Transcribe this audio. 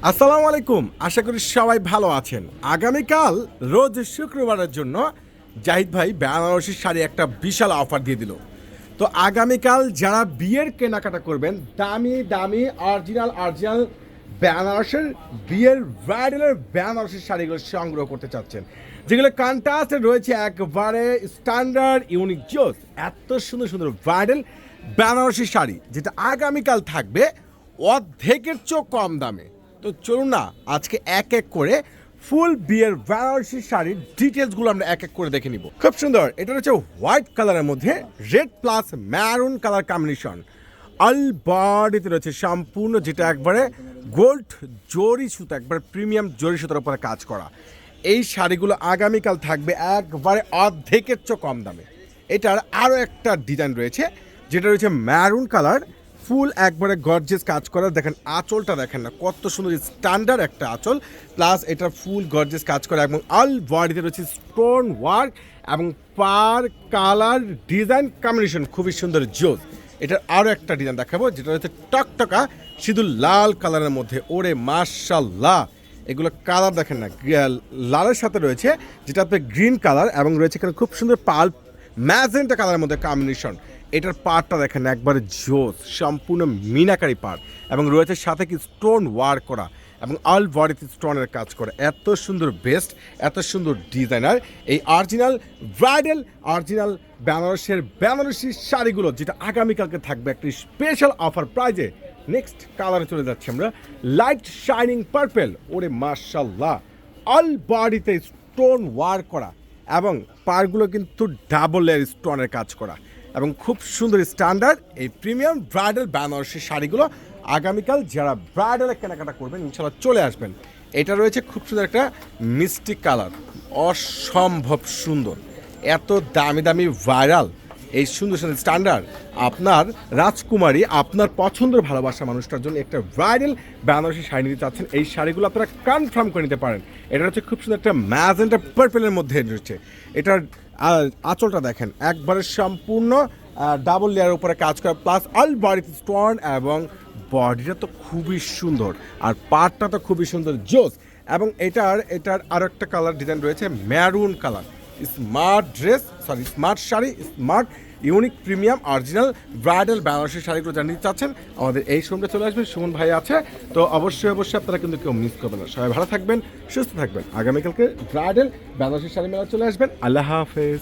আসসালামু আলাইকুম, আশা করি সবাই ভালো আছেন। আগামীকাল রোজ শুক্রবারের জন্য জাহিদ ভাই বেনারসি শাড়ি একটা বিশাল অফার দিয়ে দিল। তো আগামীকাল যারা বিয়ের কেনাকাটা করবেন, দামি দামি অরিজিনাল বেনারসের বিয়ের ব্রাইডালের বেনারসি শাড়িগুলো সংগ্রহ করতে চাচ্ছেন, যেগুলো কন্ট্রাস্টে রয়েছে একবারে স্ট্যান্ডার্ড ইউনিক জোস, এত সুন্দর সুন্দর ব্রাইডাল বেনারসি শাড়ি যেটা আগামীকাল থাকবে অর্ধেকের চেয়েও কম দামে। তো চলুন না আজকে এক এক করে ফুল বিয়ের বেনারসি শাড়ির ডিটেলসগুলো আমরা এক এক করে দেখে নিব। খুব সুন্দর, এটা হচ্ছে হোয়াইট কালারের মধ্যে red plus maroon colour combination. All বডিতে রয়েছে সম্পূর্ণ যেটা একবারে গোল্ড জরি সুতা, একবারে প্রিমিয়াম জরি সুতার উপরে কাজ করা। এই শাড়িগুলো আগামীকাল থাকবে একবারে অর্ধেকের চেয়ে কম দামে। এটার আরও একটা ডিজাইন রয়েছে যেটা রয়েছে ম্যারুন কালার, ফুল একবারে গর্জিয়াস কাজ করা। দেখেন আঁচলটা দেখেন না কত সুন্দর, স্ট্যান্ডার্ড একটা আঁচল, প্লাস এটা ফুল গর্জিয়াস কাজ করা এবং অল বডিতে রয়েছে স্টোন ওয়ার্ক এবং পার কালার ডিজাইন কম্বিনেশন খুবই সুন্দর জোস। এটার আরও একটা ডিজাইন দেখাবো যেটা হচ্ছে টকটকা শুধু লাল কালারের মধ্যে। ওরে মাশাল্লাহ, এগুলো কালার দেখেন না, লালের সাথে রয়েছে যেটা আপনার গ্রিন কালার এবং রয়েছে এখানে খুব সুন্দর পাল্প ম্যাজেন্টা কালারের মধ্যে কম্বিনেশন। এটার পার্টটা দেখেন একবারে জোস, সম্পূর্ণ মিনাকারি পার্ট এবং রয়েছে সাথে কি স্টোন ওয়ার্ক করা এবং অল বডিতে স্টোনের কাজ করা। এত সুন্দর বেস্ট, এত সুন্দর ডিজাইনার এই অরিজিনাল ব্রাইডাল অরিজিনাল বেনারসি শাড়িগুলো যেটা আগামীকালকে থাকবে একটি স্পেশাল অফার প্রাইজে। নেক্সট কালারে চলে যাচ্ছি আমরা, লাইট শাইনিং পার্পেল। ওরে মাশাল্লাহ, অল বডিতে স্টোন ওয়ার্ক করা এবং পারগুলো কিন্তু ডাবল লেয়ার স্টোনের কাজ করা এবং খুব সুন্দর স্ট্যান্ডার্ড এই প্রিমিয়াম ব্রাইডাল বেনারসি শাড়িগুলো আগামীকাল যারা ব্রাইডালে কেনাকাটা করবেন ইনশাল্লাহ চলে আসবেন। এটা রয়েছে খুব সুন্দর একটা মিষ্টি কালার, অসম্ভব সুন্দর, এত দামি দামি ভাইরাল এই সুন্দর সুন্দর স্ট্যান্ডার্ড আপনার রাজকুমারী, আপনার পছন্দের ভালোবাসা মানুষটার জন্য একটা ব্রাইডাল বেনারসি শাড়ি নিতে চাচ্ছেন, এই শাড়িগুলো আপনারা কনফার্ম করে নিতে পারেন। এটা হচ্ছে খুব সুন্দর একটা ম্যাজেন্টা পার্পেলের মধ্যে রয়েছে। এটার আঁচলটা দেখেন একবারে সম্পূর্ণ ডাবল লেয়ারের উপরে কাজ করা, প্লাস অল বডিতে স্টোন এবং বডিটা তো খুবই সুন্দর আর পার্টটা তো খুবই সুন্দর জোস। এবং এটার আরও একটা কালার ডিজাইন রয়েছে maroon colour. Smart sari, smart unique premium original bridal Banarasi শাড়িগুলো জানিয়ে চাচ্ছেন আমাদের এই শোরুমে চলে আসবেন, সুমন ভাই আছে। তো অবশ্যই আপনারা কিন্তু কেউ মিস করবেন না। সবাই ভালো থাকবেন, সুস্থ থাকবেন। আগামীকালকে ব্রাইডাল বেনারসি শাড়ি মেলা চলে আসবেন। আল্লাহ হাফেজ।